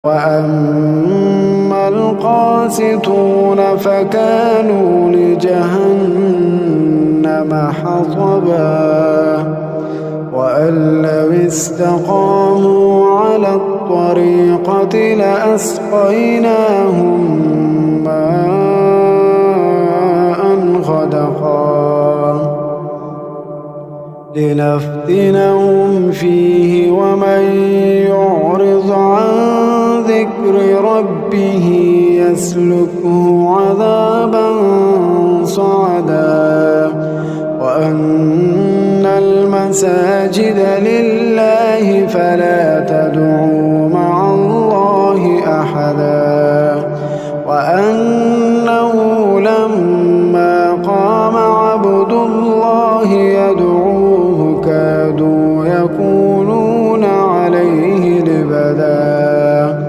وأما القاسطون فكانوا لجهنم حطبا وأن لو استقاموا على الطريقة لأسقيناهم ماء غدقا لنفتنهم فيه ومن يعرض عن ذكر ربه يسلكه عذابا صعدا وأن المساجد لله فلا تدعوا